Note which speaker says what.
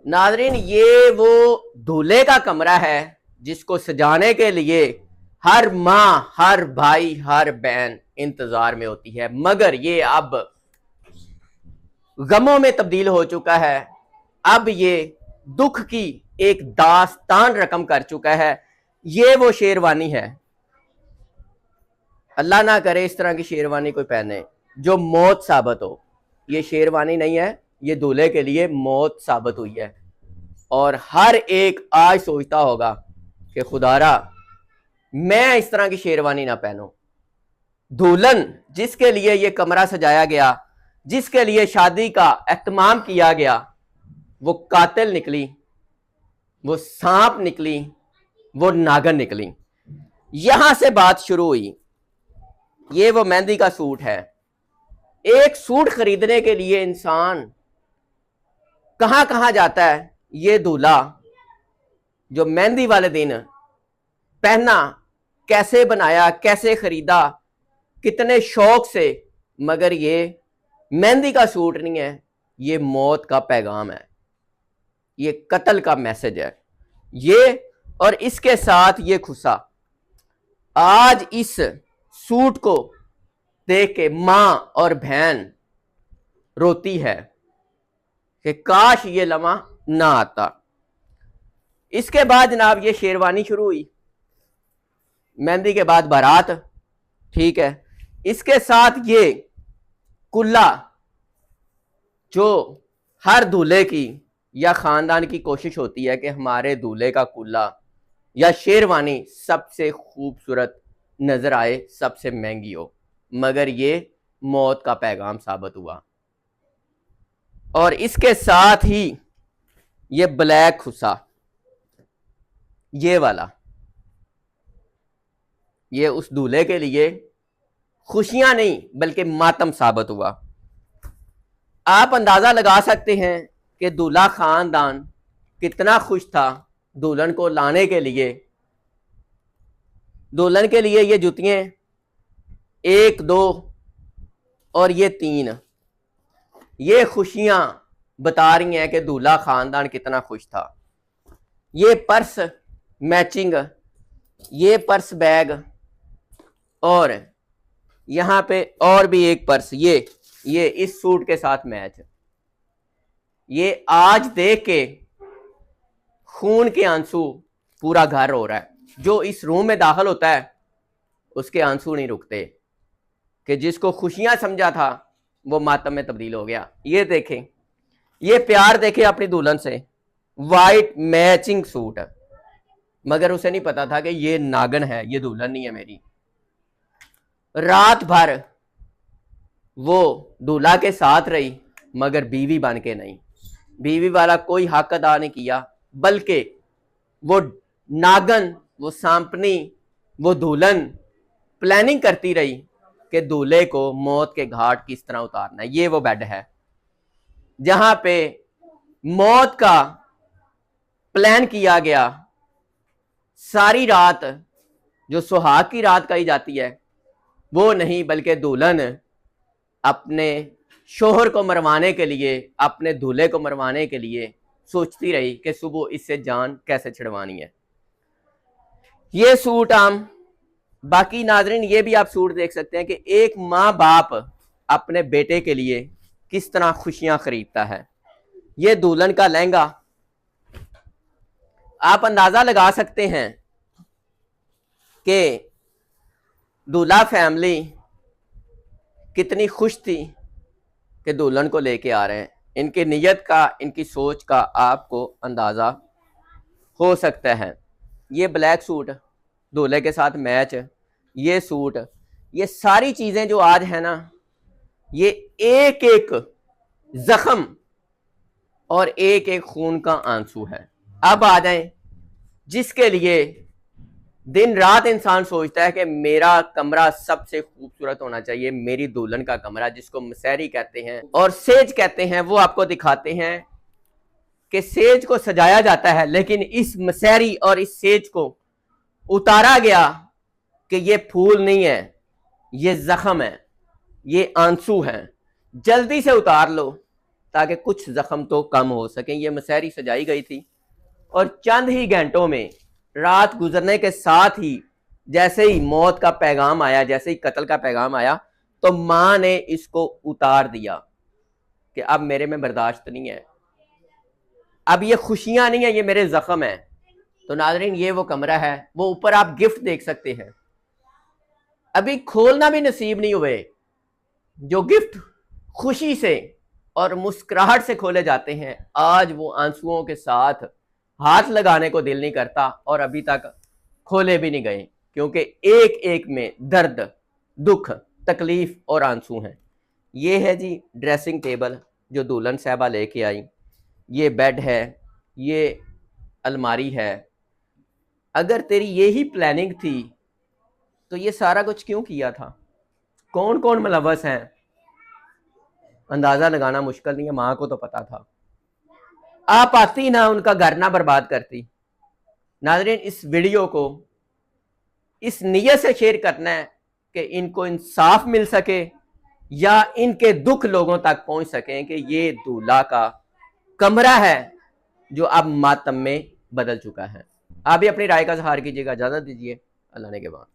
Speaker 1: ناظرین یہ وہ دولہے کا کمرہ ہے جس کو سجانے کے لیے ہر ماں، ہر بھائی، ہر بہن انتظار میں ہوتی ہے، مگر یہ اب غموں میں تبدیل ہو چکا ہے، اب یہ دکھ کی ایک داستان رقم کر چکا ہے۔ یہ وہ شیروانی ہے، اللہ نہ کرے اس طرح کی شیروانی کوئی پہنے جو موت ثابت ہو۔ یہ شیروانی نہیں ہے، یہ دولہے کے لیے موت ثابت ہوئی ہے، اور ہر ایک آج سوچتا ہوگا کہ خدا را میں اس طرح کی شیروانی نہ پہنوں۔ دلہن جس کے لیے یہ کمرہ سجایا گیا، جس کے لیے شادی کا اہتمام کیا گیا، وہ قاتل نکلی، وہ سانپ نکلی، وہ ناگن نکلی۔ یہاں سے بات شروع ہوئی۔ یہ وہ مہندی کا سوٹ ہے۔ ایک سوٹ خریدنے کے لیے انسان کہاں کہاں جاتا ہے، یہ دولہا جو مہندی والے دن پہنا، کیسے بنایا، کیسے خریدا، کتنے شوق سے، مگر یہ مہندی کا سوٹ نہیں ہے، یہ موت کا پیغام ہے، یہ قتل کا میسج ہے۔ یہ اور اس کے ساتھ یہ کھسا۔ آج اس سوٹ کو دیکھ کے ماں اور بہن روتی ہے کہ کاش یہ لمحہ نہ آتا۔ اس کے بعد جناب یہ شیروانی شروع ہوئی، مہندی کے بعد بارات، ٹھیک ہے۔ اس کے ساتھ یہ کلا جو ہر دولہے کی یا خاندان کی کوشش ہوتی ہے کہ ہمارے دولہے کا کلا یا شیروانی سب سے خوبصورت نظر آئے، سب سے مہنگی ہو، مگر یہ موت کا پیغام ثابت ہوا۔ اور اس کے ساتھ ہی یہ بلیک کھسا، یہ والا، یہ اس دولہے کے لیے خوشیاں نہیں بلکہ ماتم ثابت ہوا۔ آپ اندازہ لگا سکتے ہیں کہ دولہا خاندان کتنا خوش تھا دلہن کو لانے کے لیے۔ دلہن کے لیے یہ جوتیاں 1 2 اور یہ 3، یہ خوشیاں بتا رہی ہیں کہ دولہا خاندان کتنا خوش تھا۔ یہ پرس میچنگ، یہ پرس بیگ، اور یہاں پہ اور بھی ایک پرس، یہ اس سوٹ کے ساتھ میچ۔ یہ آج دیکھ کے خون کے آنسو پورا گھر ہو رہا ہے۔ جو اس روم میں داخل ہوتا ہے اس کے آنسو نہیں رکتے، کہ جس کو خوشیاں سمجھا تھا وہ ماتم میں تبدیل ہو گیا۔ یہ دیکھیں، یہ پیار دیکھیں اپنی دلہن سے، وائٹ میچنگ سوٹ، مگر اسے نہیں پتا تھا کہ یہ ناگن ہے، یہ دلہن نہیں ہے میری۔ رات بھر وہ دولہا کے ساتھ رہی مگر بیوی بن کے نہیں، بیوی والا کوئی حق ادا نہیں کیا، بلکہ وہ ناگن، وہ سانپنی، وہ دلہن پلاننگ کرتی رہی کہ دولہے کو موت کے گھاٹ کس طرح اتارنا ہے۔ یہ وہ بیڈ ہے جہاں پہ موت کا پلان کیا گیا۔ ساری رات جو سہاگ کی رات کہی جاتی ہے وہ نہیں، بلکہ دلہن اپنے شوہر کو مروانے کے لیے، اپنے دولہے کو مروانے کے لیے سوچتی رہی کہ صبح اس سے جان کیسے چھڑوانی ہے۔ یہ سوٹ باقی ناظرین یہ بھی آپ سوٹ دیکھ سکتے ہیں کہ ایک ماں باپ اپنے بیٹے کے لیے کس طرح خوشیاں خریدتا ہے۔ یہ دلہن کا لہنگا، آپ اندازہ لگا سکتے ہیں کہ دولہا فیملی کتنی خوش تھی کہ دلہن کو لے کے آ رہے ہیں۔ ان کی نیت کا، ان کی سوچ کا آپ کو اندازہ ہو سکتا ہے۔ یہ بلیک سوٹ دولہے کے ساتھ میچ، یہ سوٹ، یہ ساری چیزیں جو آج ہیں نا، یہ ایک ایک زخم اور ایک ایک خون کا آنسو ہے۔ اب آ جائیں جس کے لیے دن رات انسان سوچتا ہے کہ میرا کمرہ سب سے خوبصورت ہونا چاہیے، میری دلہن کا کمرہ، جس کو مسحری کہتے ہیں اور سیج کہتے ہیں۔ وہ آپ کو دکھاتے ہیں کہ سیج کو سجایا جاتا ہے، لیکن اس مسحری اور اس سیج کو اتارا گیا کہ یہ پھول نہیں ہے، یہ زخم ہے، یہ آنسو ہیں، جلدی سے اتار لو۔ تاکہ کچھ زخم تو کم ہو سکیں. یہ مسحری سجائی گئی تھی اور چند ہی گھنٹوں میں رات گزرنے کے ساتھ ہی جیسے ہی موت کا پیغام آیا, جیسے ہی قتل کا پیغام آیا, تو ماں نے اس کو اتار دیا کہ اب میرے میں برداشت نہیں ہے, اب یہ خوشیاں نہیں ہیں, یہ میرے زخم ہیں. تو ناظرین یہ وہ کمرہ ہے, وہ اوپر آپ گفٹ دیکھ سکتے ہیں, ابھی کھولنا بھی نصیب نہیں ہوئے. جو گفٹ خوشی سے اور مسکراہٹ سے کھولے جاتے ہیں, آج وہ آنسوؤں کے ساتھ ہاتھ لگانے کو دل نہیں کرتا اور ابھی تک کھولے بھی نہیں گئے, کیونکہ ایک ایک میں درد, دکھ, تکلیف اور آنسو ہیں. یہ ہے جی ڈریسنگ ٹیبل جو دلہن صاحبہ لے کے آئی, یہ بیڈ ہے, یہ الماری ہے. اگر تیری یہی پلاننگ تھی تو یہ سارا کچھ کیوں کیا تھا؟ کون کون ملوث ہیں اندازہ لگانا مشکل نہیں ہے, ماں کو تو پتا تھا. آپ آتی نہ ان کا گھر نہ برباد کرتی. ناظرین اس ویڈیو کو اس نیت سے شیئر کرنا ہے کہ ان کو انصاف مل سکے یا ان کے دکھ لوگوں تک پہنچ سکیں کہ یہ دولہا کا کمرہ ہے جو اب ماتم میں بدل چکا ہے. آپ بھی اپنی رائے کا اظہار کیجیے گا. اجازت دیجیے, اللہ نے کے بعد.